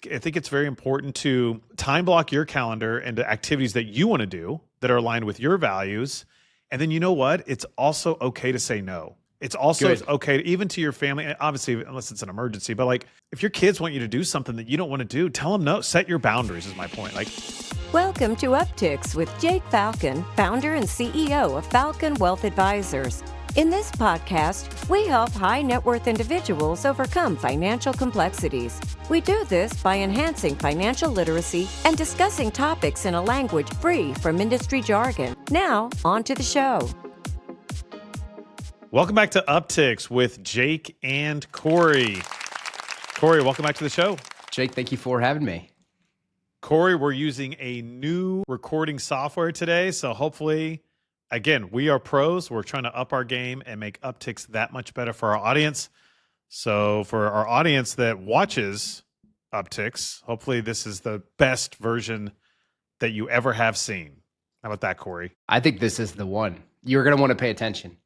I think it's very important to time block your calendar into activities that you want to do that are aligned with your values. And then you know what? It's also okay to say no. It's also Good. okay, even to your family, obviously, unless it's an emergency, but like if your kids want you to do something that you don't want to do, tell them no. Set your boundaries is my point. Like, Welcome to Upticks with Jake Falcon, founder and CEO of Falcon Wealth Advisors. In this podcast, we help high net worth individuals overcome financial complexities. We do this by enhancing financial literacy and discussing topics in a language free from industry jargon. Now, on to the show. welcome back to Upticks with Jake and Cory. Cory, welcome back to the show. Jake, thank you for having me. Cory, we're using a new recording software today, so hopefully, again, we are pros. We're trying to up our game and make Upticks that much better for our audience. So for our audience that watches Upticks, hopefully this is the best version that you ever have seen. How about that, Cory? I think this is the one. You're going to want to pay attention.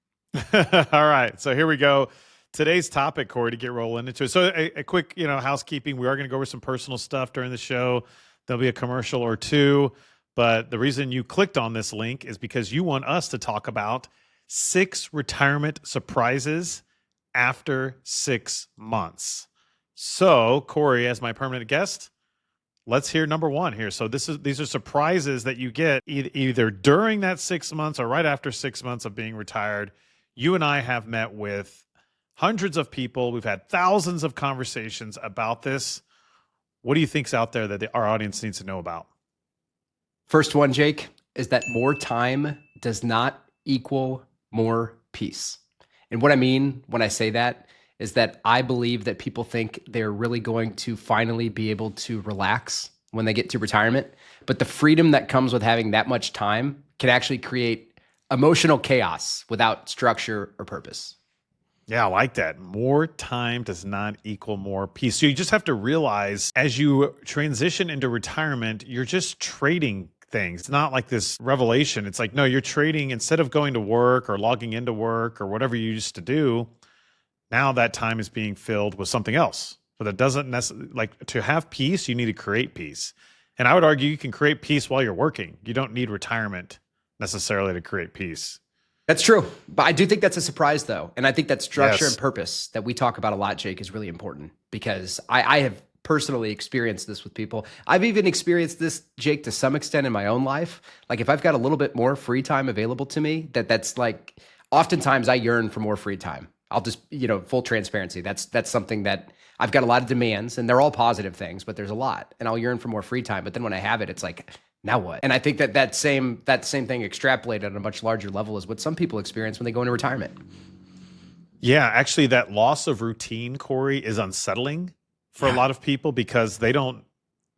All right, so here we go. Today's topic, Cory, to get rolling into it. So a quick, housekeeping. We are going to go over some personal stuff during the show. There'll be a commercial or two. But the reason you clicked on this link is because you want us to talk about 6 retirement surprises after 6 months. So, Cory, as my permanent guest, let's hear number 1 here. So these are surprises that you get either during that 6 months or right after 6 months of being retired. You and I have met with hundreds of people. We've had thousands of conversations about this. What do you think's out there that our audience needs to know about? First one, Jake, is that more time does not equal more peace. And what I mean when I say that is that I believe that people think they're really going to finally be able to relax when they get to retirement. But the freedom that comes with having that much time can actually create emotional chaos without structure or purpose. Yeah, I like that. More time does not equal more peace. So you just have to realize as you transition into retirement, you're just trading things. It's not like this revelation. It's like, no, you're trading instead of going to work or logging into work or whatever you used to do. Now that time is being filled with something else. But that doesn't necessarily, like, to have peace, you need to create peace. And I would argue you can create peace while you're working. You don't need retirement necessarily to create peace. That's true. But I do think that's a surprise, though. And I think that structure Yes. and purpose that we talk about a lot, Jake, is really important because I have personally experienced this with people. I've even experienced this, Jake, to some extent in my own life. Like if I've got a little bit more free time available to me, that's like, oftentimes I yearn for more free time. I'll just, full transparency. That's something that I've got a lot of demands and they're all positive things, but there's a lot and I'll yearn for more free time. But then when I have it, it's like, now what? And I think that same thing extrapolated on a much larger level is what some people experience when they go into retirement. Yeah, actually that loss of routine, Cory, is unsettling for a lot of people because they don't,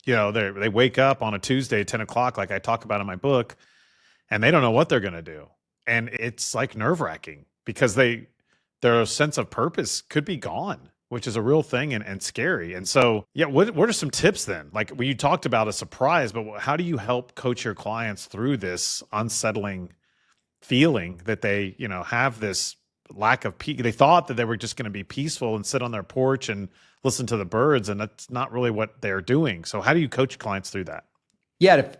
they wake up on a Tuesday at 10 o'clock, like I talk about in my book, and they don't know what they're going to do. And it's like nerve wracking because their sense of purpose could be gone, which is a real thing and scary. And so, yeah, what are some tips then? Like when you talked about a surprise, but how do you help coach your clients through this unsettling feeling that they, have this lack of peace? They thought that they were just going to be peaceful and sit on their porch and listen to the birds, and that's not really what they're doing. So how do you coach clients through that? Yeah,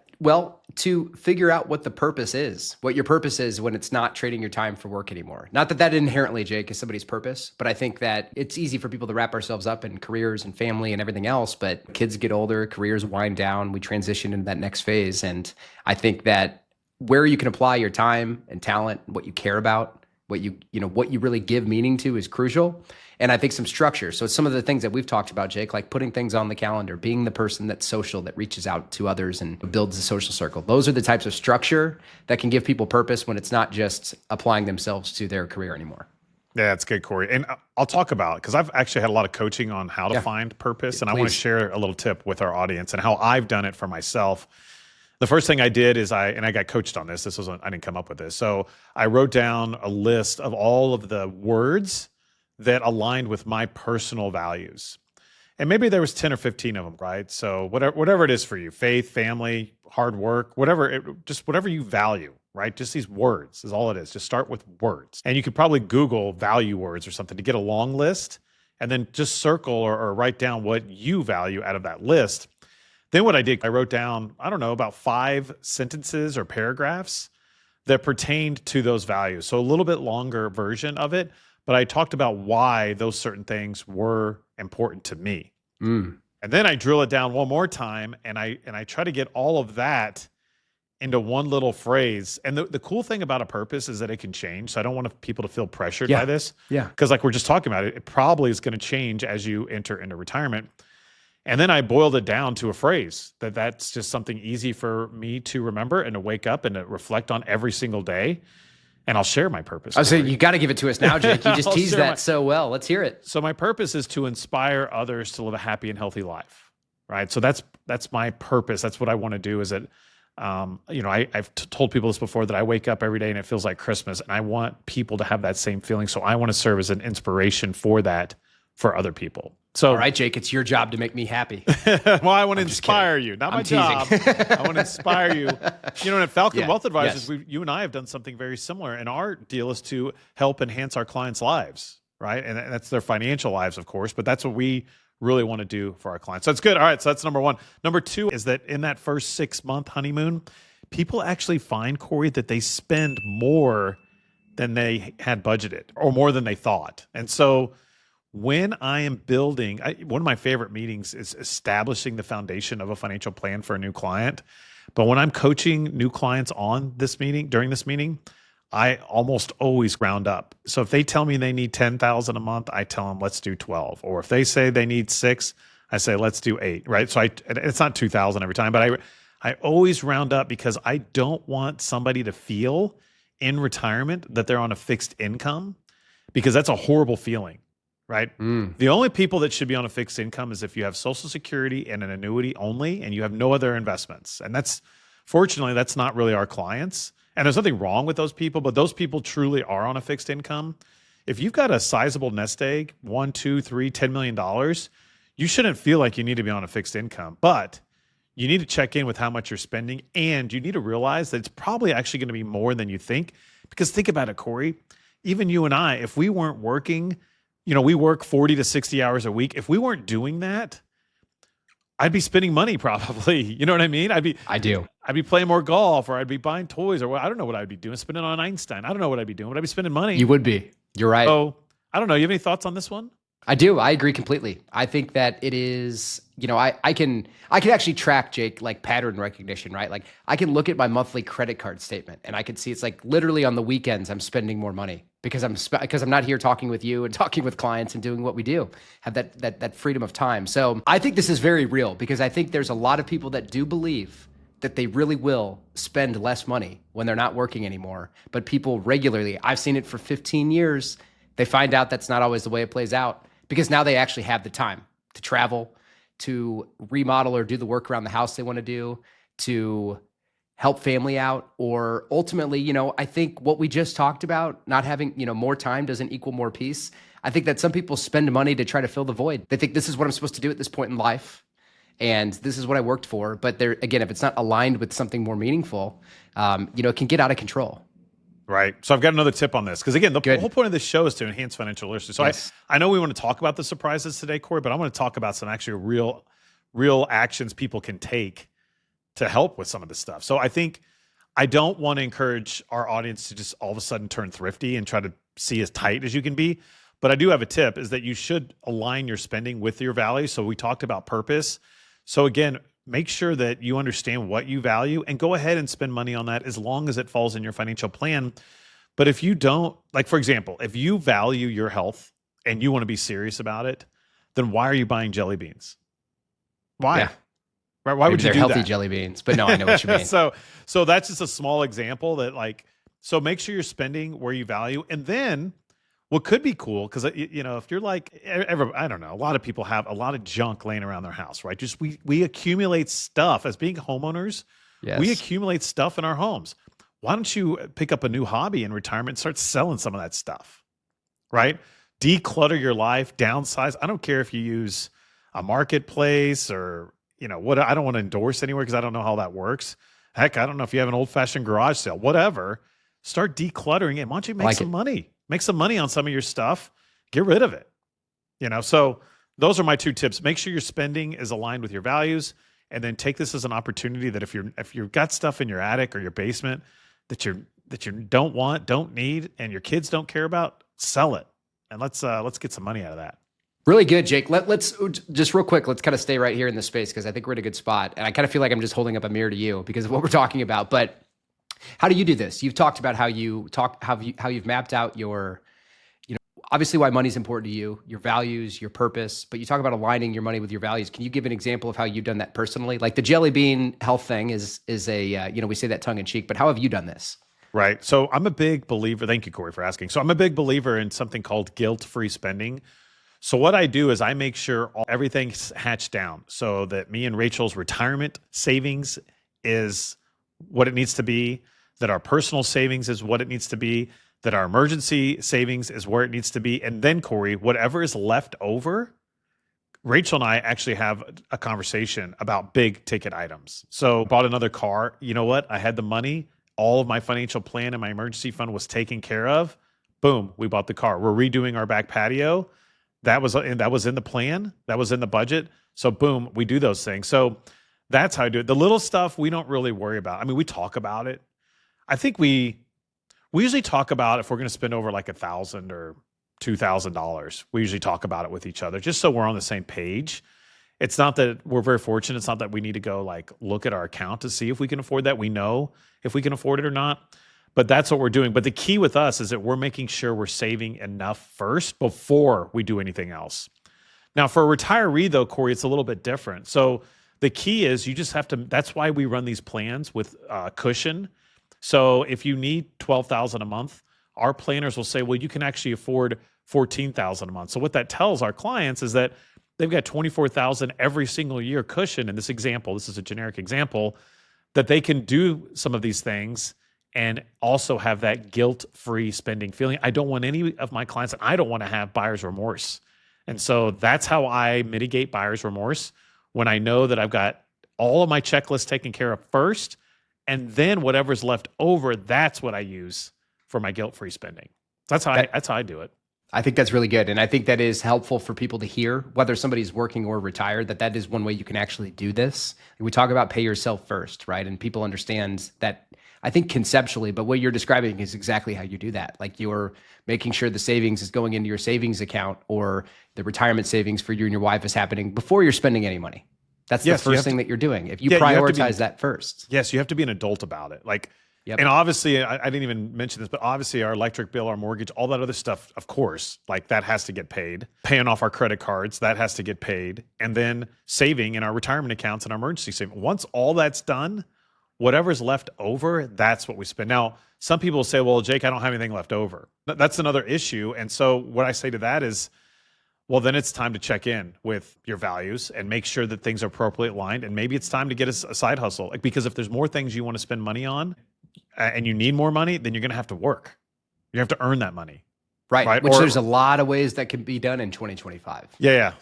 to figure out what the purpose is, what your purpose is when it's not trading your time for work anymore. Not that inherently, Jake, is somebody's purpose, but I think that it's easy for people to wrap ourselves up in careers and family and everything else, but kids get older, careers wind down, we transition into that next phase. And I think that where you can apply your time and talent, what you care about, what you really give meaning to is crucial. And I think some structure. So some of the things that we've talked about, Jake, like putting things on the calendar, being the person that's social, that reaches out to others and builds a social circle. Those are the types of structure that can give people purpose when it's not just applying themselves to their career anymore. Yeah, that's good, Cory. And I'll talk about it because I've actually had a lot of coaching on how to find purpose. And I want to share a little tip with our audience and how I've done it for myself. The first thing I did is I got coached on this. I didn't come up with this. So I wrote down a list of all of the words that aligned with my personal values. And maybe there was 10 or 15 of them, right? So whatever it is for you, faith, family, hard work, just whatever you value, right? Just these words is all it is. Just start with words. And you could probably Google value words or something to get a long list. and then just circle or write down what you value out of that list. Then what I did, I wrote down, I don't know, about 5 sentences or paragraphs that pertained to those values. So a little bit longer version of it, but I talked about why those certain things were important to me. And then I drill it down one more time, and I try to get all of that into one little phrase. And the cool thing about a purpose is that it can change. So I don't want people to feel pressured by this. Yeah. Because like we're just talking about it probably is going to change as you enter into retirement. And then I boiled it down to a phrase that's just something easy for me to remember and to wake up and to reflect on every single day. And I'll share my purpose. I was saying, you got to give it to us now, Jake. You just teased that so well. Let's hear it. So my purpose is to inspire others to live a happy and healthy life, right? So that's my purpose. That's what I want to do. Is that, I've told people this before, that I wake up every day and it feels like Christmas, and I want people to have that same feeling. So I want to serve as an inspiration for that for other people. So, all right, Jake, it's your job to make me happy. Well, I want to inspire you, not my job. I want to inspire you. And at Falcon Wealth Advisors, you and I have done something very similar. And our deal is to help enhance our clients' lives, right? And that's their financial lives, of course, but that's what we really want to do for our clients. So that's good. All right, so that's number 1. Number 2 is that in that first 6-month honeymoon, people actually find, Cory, that they spend more than they had budgeted or more than they thought. And so when I am building, one of my favorite meetings is establishing the foundation of a financial plan for a new client. But when I'm coaching new clients during this meeting, I almost always round up. So if they tell me they need 10,000 a month, I tell them, let's do 12. Or if they say they need 6, I say, let's do 8, right? So it's not 2,000 every time, but I always round up, because I don't want somebody to feel in retirement that they're on a fixed income, because that's a horrible feeling. Right? The only people that should be on a fixed income is if you have Social Security and an annuity only, and you have no other investments. And fortunately, that's not really our clients. And there's nothing wrong with those people, but those people truly are on a fixed income. If you've got a sizable nest egg, $1, $2, $3, $10 million, you shouldn't feel like you need to be on a fixed income, but you need to check in with how much you're spending. And you need to realize that it's probably actually going to be more than you think. Because think about it, Cory, even you and I, if we weren't working, we work 40 to 60 hours a week. If we weren't doing that, I'd be spending money probably. You know what I mean? I'd be playing more golf, or I'd be buying toys, or I don't know what I'd be doing. Spending on Einstein. I don't know what I'd be doing. Would I be spending money? You would be. You're right. So I don't know. You have any thoughts on this one? I do. I agree completely. I think that it is, I can actually track, Jake, like pattern recognition, right? Like I can look at my monthly credit card statement, and I can see it's like literally on the weekends I'm spending more money because I'm not here talking with you and talking with clients and doing what we do, have that freedom of time. So I think this is very real, because I think there's a lot of people that do believe that they really will spend less money when they're not working anymore. But people regularly, I've seen it for 15 years, they find out that's not always the way it plays out, because now they actually have the time to travel, to remodel or do the work around the house they want to do, to help family out, or ultimately, I think what we just talked about, not having, more time doesn't equal more peace. I think that some people spend money to try to fill the void. They think this is what I'm supposed to do at this point in life, and this is what I worked for. But again, if it's not aligned with something more meaningful, it can get out of control. Right. So I've got another tip on this, because again, the whole point of this show is to enhance financial literacy. So I know we want to talk about the surprises today, Cory, but I want to talk about some actually real actions people can take to help with some of this stuff. So I don't want to encourage our audience to just all of a sudden turn thrifty and try to see as tight as you can be. But I do have a tip, is that you should align your spending with your values. So we talked about purpose. So again, make sure that you understand what you value and go ahead and spend money on that as long as it falls in your financial plan. But if you don't, like for example, if you value your health and you want to be serious about it, then why are you buying jelly beans? Why? Yeah. Right? Why would you do that? They're healthy jelly beans, but no, I know what you mean. So that's just a small example so make sure you're spending where you value. And then what could be cool, because, if you're like, I don't know, a lot of people have a lot of junk laying around their house, right? Just we accumulate stuff as being homeowners. Yes. We accumulate stuff in our homes. Why don't you pick up a new hobby in retirement and start selling some of that stuff, right? Declutter your life, downsize. I don't care if you use a marketplace or, what. I don't want to endorse anywhere because I don't know how that works. Heck, I don't know if you have an old-fashioned garage sale, whatever. Start decluttering it. Why don't you make some money? Make some money on some of your stuff. Get rid of it. So those are my two tips. Make sure your spending is aligned with your values, and then take this as an opportunity that if you've got stuff in your attic or your basement that you don't need, and your kids don't care about, sell it. And let's get some money out of that. Really good, Jake. Let's just real quick, let's kind of stay right here in this space because I think we're in a good spot. And I kind of feel like I'm just holding up a mirror to you because of what we're talking about. But how do you do this? You've talked about how you've mapped out your, obviously why money's important to you, your values, your purpose, but you talk about aligning your money with your values. Can you give an example of how you've done that personally? Like the jelly bean health thing is a, we say that tongue in cheek, but how have you done this? Right. So I'm a big believer. Thank you, Cory, for asking. So I'm a big believer in something called guilt-free spending. So what I do is I make sure everything's hatched down so that me and Rachel's retirement savings is what it needs to be, that our personal savings is what it needs to be, that our emergency savings is where it needs to be. And then, Cory, whatever is left over, Rachel and I actually have a conversation about big ticket items. So bought another car. You know what? I had the money. All of my financial plan and my emergency fund was taken care of. Boom, we bought the car. We're redoing our back patio. That was in the plan. That was in the budget. So boom, we do those things. So that's how I do it. The little stuff we don't really worry about. I mean, we talk about it. I think we usually talk about if we're going to spend over like $1,000 or $2,000. We usually talk about it with each other just so we're on the same page. It's not that we're very fortunate. It's not that we need to go like look at our account to see if we can afford that. We know if we can afford it or not. But that's what we're doing. But the key with us is that we're making sure we're saving enough first before we do anything else. Now, for a retiree, though, Cory, it's a little bit different. So the key is you just have to, that's why we run these plans with cushion. So if you need $12,000 a month, our planners will say, well, you can actually afford $14,000 a month. So what that tells our clients is that they've got $24,000 every single year cushion. In this example, this is a generic example, that they can do some of these things and also have that guilt-free spending feeling. I don't want any of my clients, and I don't want to have buyer's remorse. And so that's how I mitigate buyer's remorse, when I know that I've got all of my checklists taken care of first, and then whatever's left over, that's what I use for my guilt-free spending. That's how I do it. I think that's really good. And I think that is helpful for people to hear, whether somebody's working or retired, that is one way you can actually do this. We talk about pay yourself first, right? And people understand that, I think conceptually, but what you're describing is exactly how you do that. Like you're making sure the savings is going into your savings account, or the retirement savings for you and your wife is happening before you're spending any money. That's the first thing that you're doing. If you prioritize that first. Yes, you have to be an adult about it. Like, yep. And obviously, I didn't even mention this, but obviously our electric bill, our mortgage, all that other stuff, of course, like that has to get paid. Paying off our credit cards, that has to get paid. And then saving in our retirement accounts and our emergency savings. Once all that's done, whatever's left over, that's what we spend. Now, some people will say, well, Jake, I don't have anything left over. That's another issue. And so what I say to that is, well, then it's time to check in with your values and make sure that things are appropriately aligned. And maybe it's time to get a side hustle. Like, because if there's more things you want to spend money on and you need more money, then you're going to have to work. You have to earn that money. Right. Which there's a lot of ways that can be done in 2025. Yeah.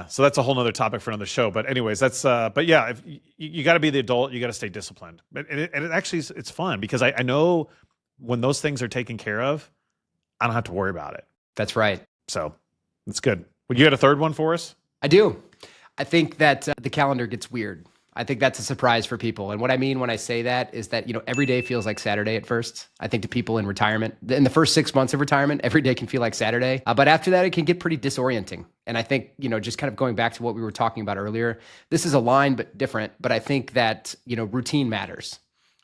So that's a whole nother topic for another show. But anyways, but yeah, if you got to be the adult, you got to stay disciplined. And it actually, it's fun because I know when those things are taken care of, I don't have to worry about it. That's right. So it's good. Well, you had a third one for us? I do. I think that the calendar gets weird. I think that's a surprise for people. And what I mean when I say that is that, every day feels like Saturday at first. I think to people in retirement, in the first 6 months of retirement, every day can feel like Saturday. But after that, it can get pretty disorienting. And I think, just kind of going back to what we were talking about earlier, this is aligned but different. But I think that, routine matters.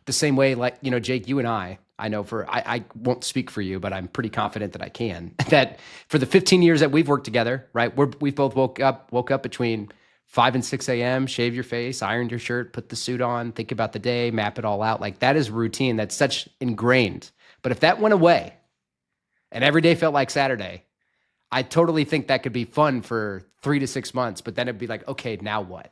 The same way, like, Jake, you and I know I won't speak for you, but I'm pretty confident that I can, that for the 15 years that we've worked together, right, we've both woke up between 5 and 6 a.m., shave your face, ironed your shirt, put the suit on, think about the day, map it all out. Like that is routine. That's such ingrained. But if that went away and every day felt like Saturday, I totally think that could be fun for 3 to 6 months, but then it'd be like, okay, now what?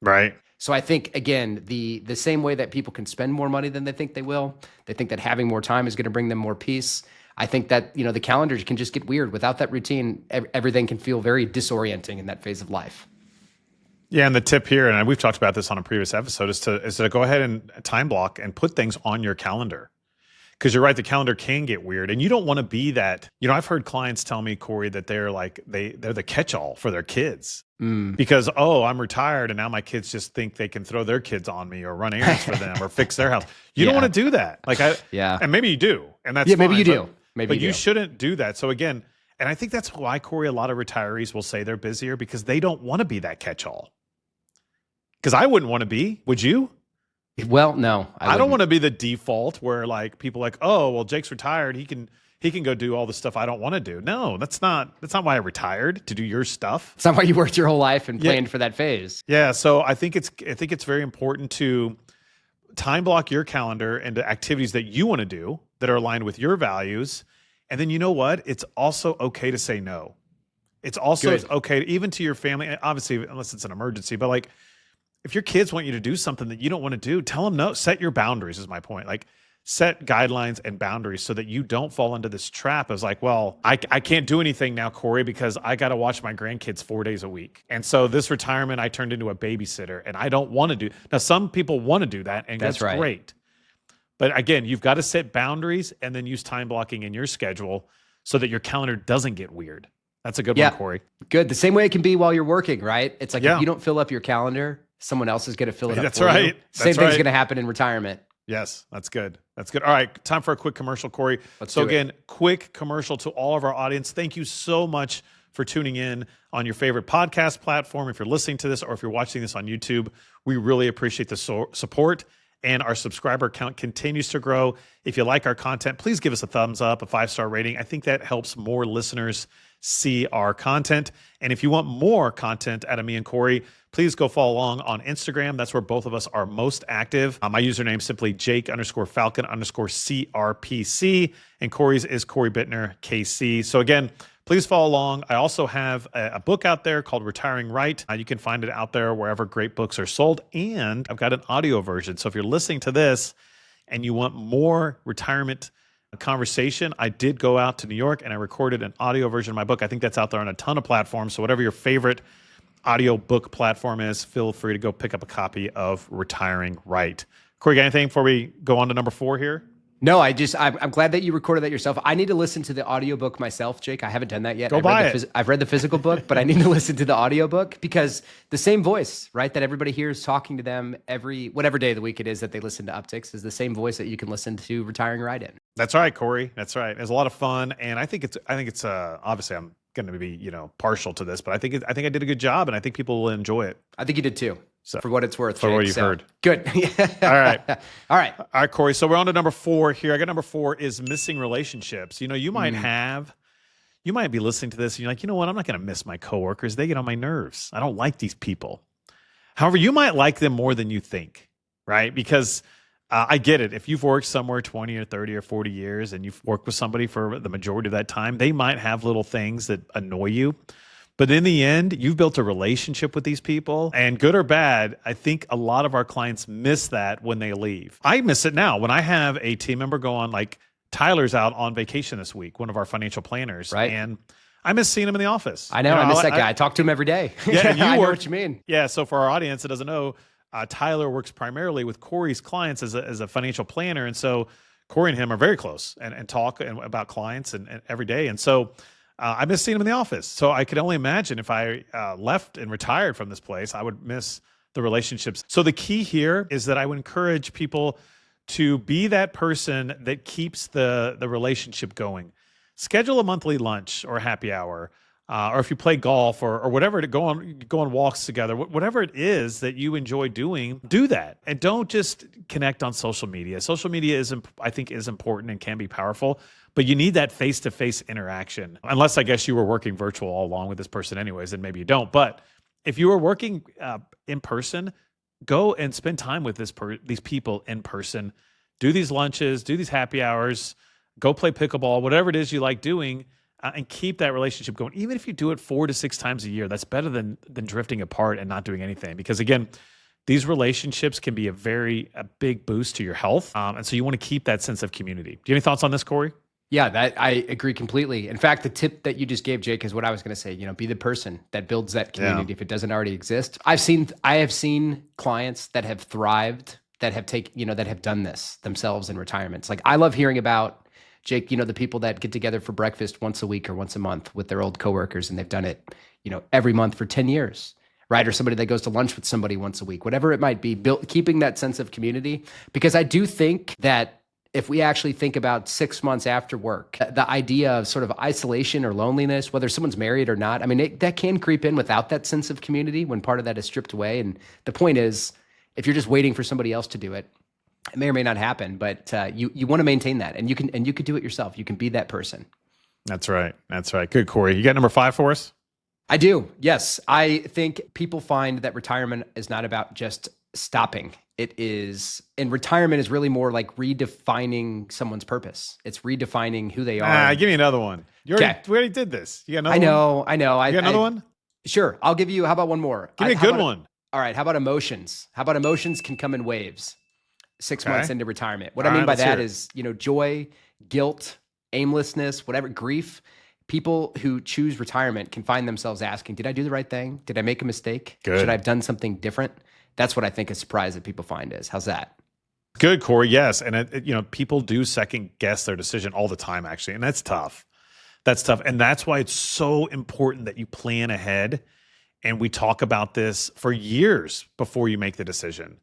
Right. So I think, again, the same way that people can spend more money than they think they will, they think that having more time is going to bring them more peace. I think that, the calendar can just get weird. Without that routine, everything can feel very disorienting in that phase of life. Yeah, and the tip here, and we've talked about this on a previous episode, is to go ahead and time block and put things on your calendar. Because you're right, the calendar can get weird, and you don't want to be that. I've heard clients tell me, Cory, that they're like they're the catch-all for their kids because I'm retired, and now my kids just think they can throw their kids on me or run errands for them or fix their house. You don't want to do that. And maybe you do, and that's maybe fine, you do. But you shouldn't do that. So again, and I think that's why, Cory, a lot of retirees will say they're busier because they don't want to be that catch-all. Because I wouldn't want to be. Would you? Well, no, I don't want to be the default where like people like, oh, well, Jake's retired. He can go do all the stuff I don't want to do. No, that's not why I retired, to do your stuff. It's not why you worked your whole life and planned for that phase. Yeah. So I think it's very important to time block your calendar into activities that you want to do that are aligned with your values. And then you know what? It's also okay to say no. It's also okay, even to your family, obviously, unless it's an emergency, but like, if your kids want you to do something that you don't want to do, tell them no. Set your boundaries is my point. Like, set guidelines and boundaries so that you don't fall into this trap of like, well, I can't do anything now, Cory, because I got to watch my grandkids 4 days a week. And so this retirement, I turned into a babysitter, and I don't want to do. Now, some people want to do that, and that's right. Great. But again, you've got to set boundaries and then use time blocking in your schedule so that your calendar doesn't get weird. That's a good one, Cory. Good. The same way it can be while you're working, right? It's like if you don't fill up your calendar, someone else is going to fill it up That's for right. you. Same thing's going to happen in retirement. Yes, that's good. That's good. All right, time for a quick commercial, Cory. Let's quick commercial to all of our audience. Thank you so much for tuning in on your favorite podcast platform. If you're listening to this or if you're watching this on YouTube, we really appreciate the support, and our subscriber count continues to grow. If you like our content, please give us a thumbs up, a 5-star rating. I think that helps more listeners see our content. And if you want more content out of me and Cory, please go follow along on Instagram. That's where both of us are most active. My username is simply Jake_Falcon_CRPC, and Cory's is Cory Bittner KC. So again, please follow along. I also have a book out there called Retiring Right. You can find it out there wherever great books are sold. And I've got an audio version. So if you're listening to this and you want more retirement conversation, I did go out to New York and I recorded an audio version of my book. I think that's out there on a ton of platforms. So whatever your favorite audio book platform is, feel free to go pick up a copy of Retiring Right. Cory, got anything before we go on to number 4 here? No, I'm glad that you recorded that yourself. I need to listen to the audiobook myself, Jake. I haven't done that yet. I've read the physical book, but I need to listen to the audiobook because the same voice, right, that everybody hears talking to them whatever day of the week it is that they listen to Upticks is the same voice that you can listen to Retiring Right in. That's right, Cory. That's right. It's a lot of fun, and I think it's obviously I'm going to be partial to this, but I think I did a good job, and I think people will enjoy it. I think you did too. So, for what it's worth, for Jake, what you've heard. Good. All right. All right, Cory. So we're on to number 4 here. I got number 4 is missing relationships. You might be listening to this and you're like, you know what? I'm not going to miss my coworkers. They get on my nerves. I don't like these people. However, you might like them more than you think, right? Because I get it. If you've worked somewhere 20 or 30 or 40 years and you've worked with somebody for the majority of that time, they might have little things that annoy you. But in the end, you've built a relationship with these people, and good or bad, I think a lot of our clients miss that when they leave. I miss it now when I have a team member go on, like Tyler's out on vacation this week, one of our financial planners, right? And I miss seeing him in the office. I know, I miss that guy. I talk to him every day. Yeah, and I know what you mean. Yeah, so for our audience that doesn't know, Tyler works primarily with Cory's clients as a financial planner, and so Cory and him are very close and talk about clients and every day, and so I miss seeing him in the office. So I could only imagine if I left and retired from this place, I would miss the relationships. So the key here is that I would encourage people to be that person that keeps the relationship going. Schedule a monthly lunch or happy hour, or if you play golf or whatever, to go on walks together, whatever it is that you enjoy doing, do that. And don't just connect on social media. Social media I think is important and can be powerful, but you need that face-to-face interaction. Unless I guess you were working virtual all along with this person anyways, then maybe you don't. But if you were working in person, go and spend time with these people in person. Do these lunches, do these happy hours, go play pickleball, whatever it is you like doing, and keep that relationship going. Even if you do it 4 to 6 times a year, that's better than drifting apart and not doing anything. Because again, these relationships can be a big boost to your health. And so you want to keep that sense of community. Do you have any thoughts on this, Cory? Yeah, I agree completely. In fact, the tip that you just gave, Jake, is what I was going to say. Be the person that builds that community if it doesn't already exist. I have seen clients that have thrived that have that have done this themselves in retirements. Like, I love hearing about, Jake, the people that get together for breakfast once a week or once a month with their old coworkers, and they've done it, every month for 10 years, right? Or somebody that goes to lunch with somebody once a week, whatever it might be, keeping that sense of community. Because I do think that if we actually think about 6 months after work, the idea of sort of isolation or loneliness, whether someone's married or not, I mean, that can creep in without that sense of community when part of that is stripped away. And the point is, if you're just waiting for somebody else to do it, it may or may not happen, but you want to maintain that, and you could do it yourself. You can be that person. That's right. That's right. Good, Cory. You got number 5 for us? I do. Yes. I think people find that retirement is not about just stopping. And retirement is really more like redefining someone's purpose. It's redefining who they are. Give me another one. We already did this. You got another one? I know. You got another one? Sure. I'll give you, how about one more? Give me a good one. All right. How about emotions? How about emotions can come in waves 6 months into retirement? What I mean by that is, joy, guilt, aimlessness, whatever, grief. People who choose retirement can find themselves asking, did I do the right thing? Did I make a mistake? Good. Should I have done something different? That's what I think a surprise that people find is. How's that? Good, Cory. Yes. And people do second guess their decision all the time, actually. And that's tough. That's tough. And that's why it's so important that you plan ahead. And we talk about this for years before you make the decision.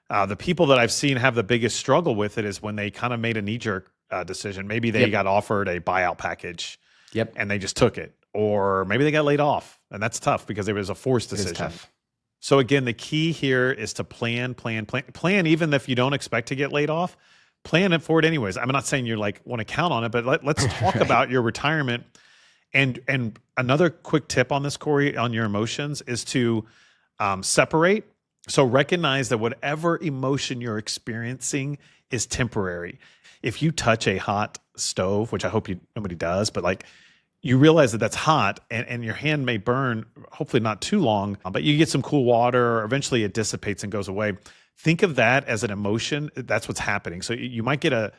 The people that I've seen have the biggest struggle with it is when they kind of made a knee-jerk decision. Maybe they got offered a buyout package and they just took it. Or maybe they got laid off. And that's tough because it was a forced decision. It is tough. So again, the key here is to plan, even if you don't expect to get laid off, plan it for it anyways. I'm not saying you're like want to count on it, but let's talk about your retirement. And another quick tip on this, Cory, on your emotions is to separate. So recognize that whatever emotion you're experiencing is temporary. If you touch a hot stove, which I hope nobody does, but like you realize that that's hot and your hand may burn, hopefully not too long, but you get some cool water or eventually it dissipates and goes away. Think of that as an emotion. That's what's happening. So you might get a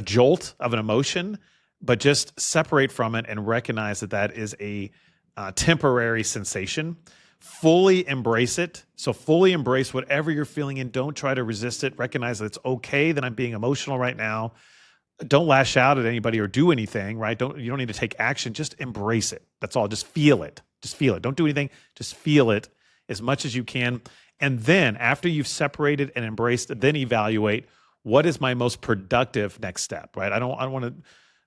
jolt of an emotion, but just separate from it and recognize that is a temporary sensation. Fully embrace it. So fully embrace whatever you're feeling and don't try to resist it. Recognize that it's okay that I'm being emotional right now. Don't lash out at anybody or do anything, right? You don't need to take action. Just embrace it. That's all. Just feel it. Just feel it. Don't do anything. Just feel it as much as you can. And then after you've separated and embraced it, then evaluate what is my most productive next step, right? I don't want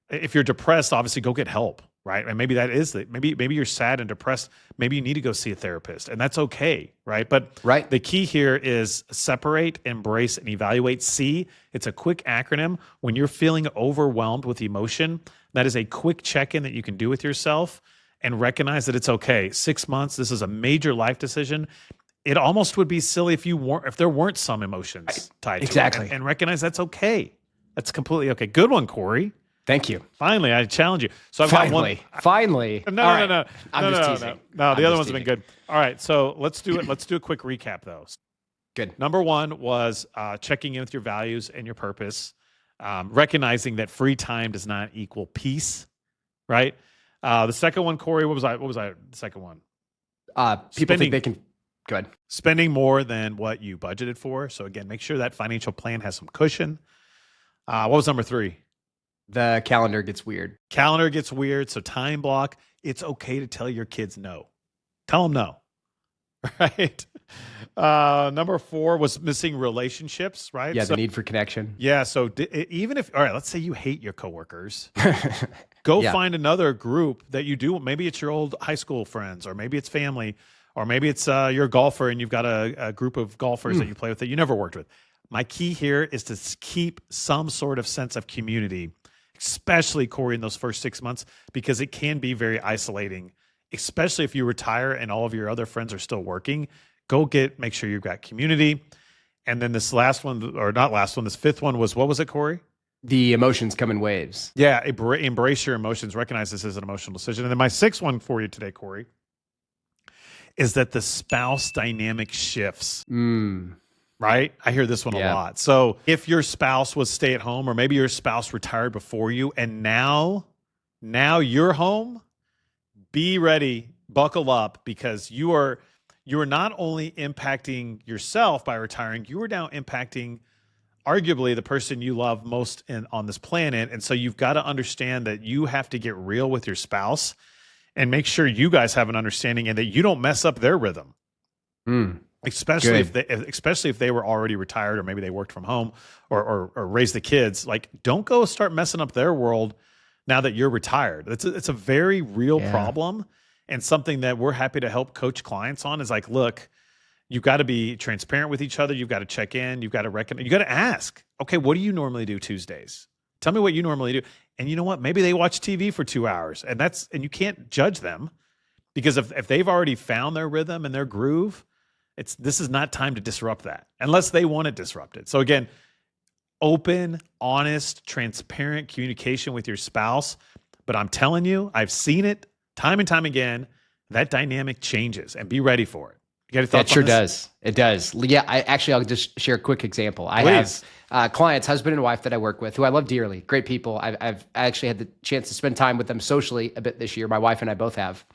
to, if you're depressed, obviously go get help, right? And maybe that is maybe you're sad and depressed. Maybe you need to go see a therapist and that's okay, right? But the key here is separate, embrace, and evaluate. See, it's a quick acronym. When you're feeling overwhelmed with emotion, that is a quick check-in that you can do with yourself and recognize that it's okay. 6 months, this is a major life decision. It almost would be silly if there weren't some emotions tied to it. And recognize that's okay. That's completely okay. Good one, Cory. Thank you. Finally, I challenge you. So I've Finally. No. I'm just teasing. No, the other ones have been good. All right, so let's do it. Let's do a quick recap, though. Good. Number 1 was checking in with your values and your purpose, recognizing that free time does not equal peace, right? The second one, Cory, what was the second one? People think they can. Go ahead. Spending more than what you budgeted for. So again, make sure that financial plan has some cushion. What was number 3? The calendar gets weird. Calendar gets weird. So time block. It's okay to tell your kids no. Tell them no. Right. Number 4 was missing relationships, right? Yeah, the need for connection. Yeah. So even if, all right, let's say you hate your coworkers, go find another group that you do. Maybe it's your old high school friends, or maybe it's family, or maybe it's you're a golfer and you've got a group of golfers that you play with that you never worked with. My key here is to keep some sort of sense of community, especially, Cory, in those first 6 months, because it can be very isolating, especially if you retire and all of your other friends are still working. Make sure you've got community. And then this last one, or not last one, this 5th one was, what was it, Cory? The emotions come in waves. Yeah, embrace your emotions. Recognize this as an emotional decision. And then my 6th one for you today, Cory, is that the spouse dynamic shifts. Right? I hear this one a lot. So if your spouse was stay at home, or maybe your spouse retired before you, and now you're home, be ready, buckle up, because you are not only impacting yourself by retiring, you are now impacting arguably the person you love most on this planet. And so you've got to understand that you have to get real with your spouse and make sure you guys have an understanding and that you don't mess up their rhythm. Especially if they were already retired, or maybe they worked from home or raised the kids. Like, don't go start messing up their world now that you're retired. It's a very real problem, and something that we're happy to help coach clients on is like, look, you've got to be transparent with each other. You've got to check in. You've got to recognize. You got to ask, okay, what do you normally do Tuesdays? Tell me what you normally do. And you know what? Maybe they watch TV for 2 hours, and you can't judge them, because if they've already found their rhythm and their groove, this is not time to disrupt that unless they want it disrupted. So again, open, honest, transparent communication with your spouse. But I'm telling you, I've seen it time and time again. That dynamic changes, and be ready for it. You got any thoughts on this? Does. It does. Yeah, I'll just share a quick example. I have clients, husband and wife that I work with, who I love dearly, great people. I've actually had the chance to spend time with them socially a bit this year. My wife and I both have.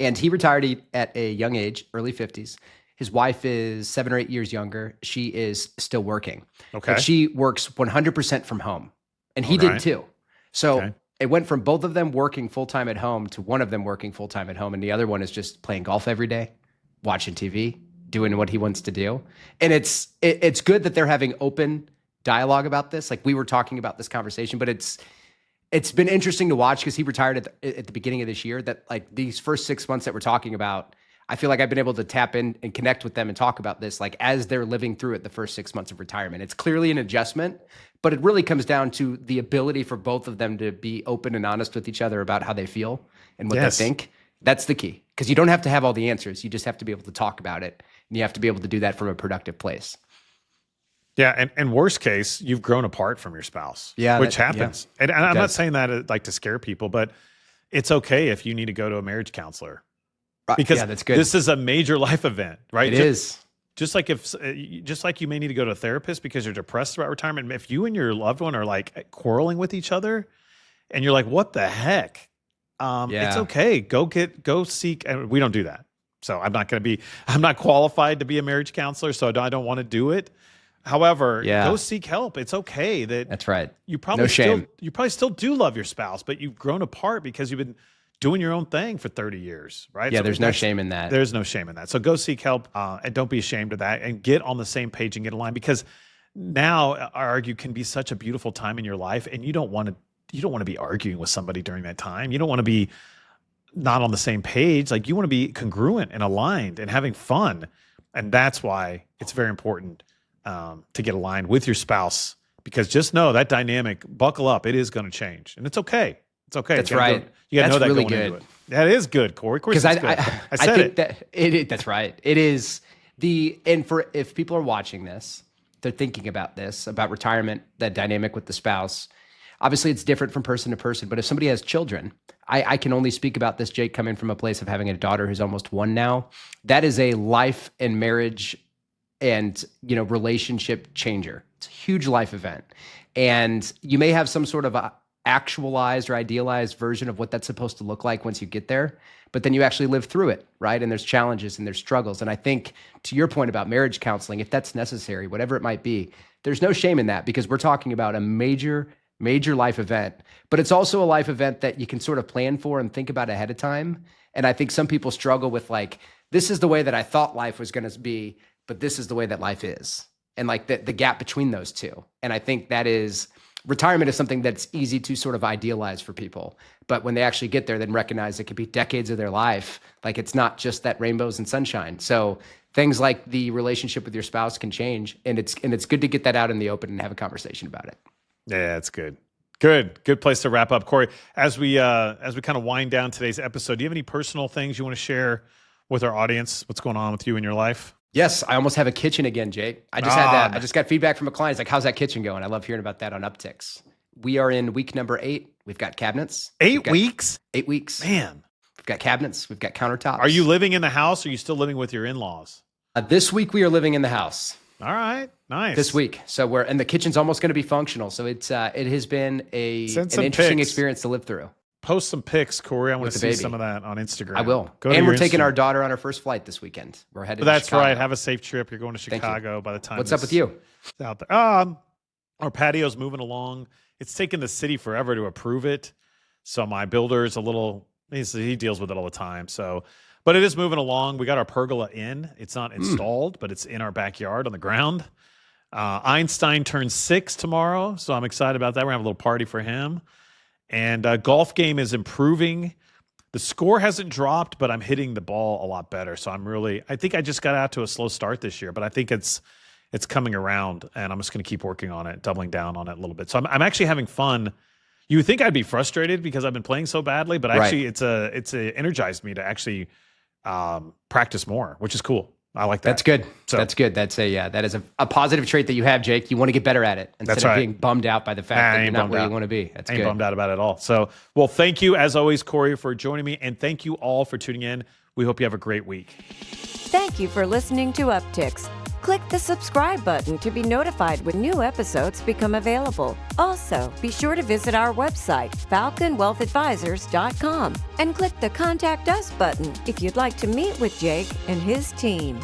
And he retired at a young age, early 50s. His wife is 7 or 8 years younger. She is still working. Okay. But she works 100% from home. And he did too. So it went from both of them working full-time at home to one of them working full-time at home. And the other one is just playing golf every day, watching TV, doing what he wants to do. And it's good that they're having open dialogue about this. Like, we were talking about this conversation, but it's been interesting to watch, because he retired at the beginning of this year, that like these first 6 months that we're talking about, I feel like I've been able to tap in and connect with them and talk about this, like, as they're living through it, the first 6 months of retirement. It's clearly an adjustment, but it really comes down to the ability for both of them to be open and honest with each other about how they feel and what they think. That's the key, because you don't have to have all the answers. You just have to be able to talk about it, and you have to be able to do that from a productive place. Yeah, and worst case, you've grown apart from your spouse, which happens. Yeah, and I'm not saying that like to scare people, but it's okay if you need to go to a marriage counselor, because that's good. This is a major life event, right? It is. Just like you may need to go to a therapist because you're depressed about retirement. If you and your loved one are like quarreling with each other, and you're like, "What the heck?" It's okay. Go seek. And we don't do that, so I'm not qualified to be a marriage counselor, so I don't want to do it. However, go seek help. It's okay. That's right. You probably still do love your spouse, but you've grown apart because you've been doing your own thing for 30 years, right? Yeah, so there's no shame in that. There's no shame in that. So go seek help, and don't be ashamed of that, and get on the same page and get in line, because now, I argue, can be such a beautiful time in your life, and you don't want to be arguing with somebody during that time. You don't want to be not on the same page. Like, you want to be congruent and aligned and having fun. And that's why it's very important to get aligned with your spouse, because just know that dynamic, buckle up, it is going to change, and it's okay. It's okay. That's right. You got to know that really going good. into it. That is good, Cory. Because I said it. That's right. It is if people are watching this, they're thinking about this, about retirement, that dynamic with the spouse. Obviously, it's different from person to person, but if somebody has children, I can only speak about this, Jake, coming from a place of having a daughter who's almost 1 now. That is a life and marriage and relationship changer. It's a huge life event. And you may have some sort of a actualized or idealized version of what that's supposed to look like once you get there, but then you actually live through it, right? And there's challenges and there's struggles. And I think, to your point about marriage counseling, if that's necessary, whatever it might be, there's no shame in that, because we're talking about a major life event, but it's also a life event that you can sort of plan for and think about ahead of time. And I think some people struggle with, like, this is the way that I thought life was going to be, but this is the way that life is. And like the gap between those two. And I think retirement is something that's easy to sort of idealize for people. But when they actually get there, then recognize it could be decades of their life. Like, it's not just that rainbows and sunshine. So things like the relationship with your spouse can change. And it's good to get that out in the open and have a conversation about it. Yeah, it's good. Good place to wrap up, Cory. As we kind of wind down today's episode, do you have any personal things you want to share with our audience? What's going on with you in your life? Yes, I almost have a kitchen again, Jake. I just had that. I just got feedback from a client. It's like, how's that kitchen going? I love hearing about that on Upticks. We are in week number 8. We've got cabinets. 8 weeks? 8 weeks. Man. We've got cabinets. We've got countertops. Are you living in the house, or are you still living with your in-laws? This week we are living in the house. All right, nice. This week, and the kitchen's almost going to be functional. So it has been an interesting experience to live through. post some pics, Cory. I want With to the see baby. some of that on Instagram. I will. Go to And your we're taking Instagram. our daughter on her first flight this weekend. We're headed to That's Chicago. right. Have a safe trip. You're going to Thank you. Chicago by the time. What's up with you? Out there. Our patio's moving along. It's taken the city forever to approve it. So my builder's a little, he deals with it all the time. So, but it is moving along. We got our pergola in. It's not installed, but it's in our backyard on the ground. Einstein turns 6 tomorrow. So I'm excited about that. We're going to have a little party for him. And golf game is improving. The score hasn't dropped, but I'm hitting the ball a lot better. So I think I just got out to a slow start this year, but I think it's coming around, and I'm just going to keep working on it, doubling down on it a little bit. So I'm actually having fun. You would think I'd be frustrated because I've been playing so badly, but actually it's energized me to actually practice more, which is cool. I like that. That's good. So, That's good. That is a positive trait that you have, Jake. You want to get better at it instead of being bummed out by the fact that you're not where you want to be. That's I ain't good. bummed out about it at all. So, well, thank you as always, Cory, for joining me, and thank you all for tuning in. We hope you have a great week. Thank you for listening to Upticks. Click the subscribe button to be notified when new episodes become available. Also, be sure to visit our website, falconwealthadvisors.com, and click the Contact Us button if you'd like to meet with Jake and his team.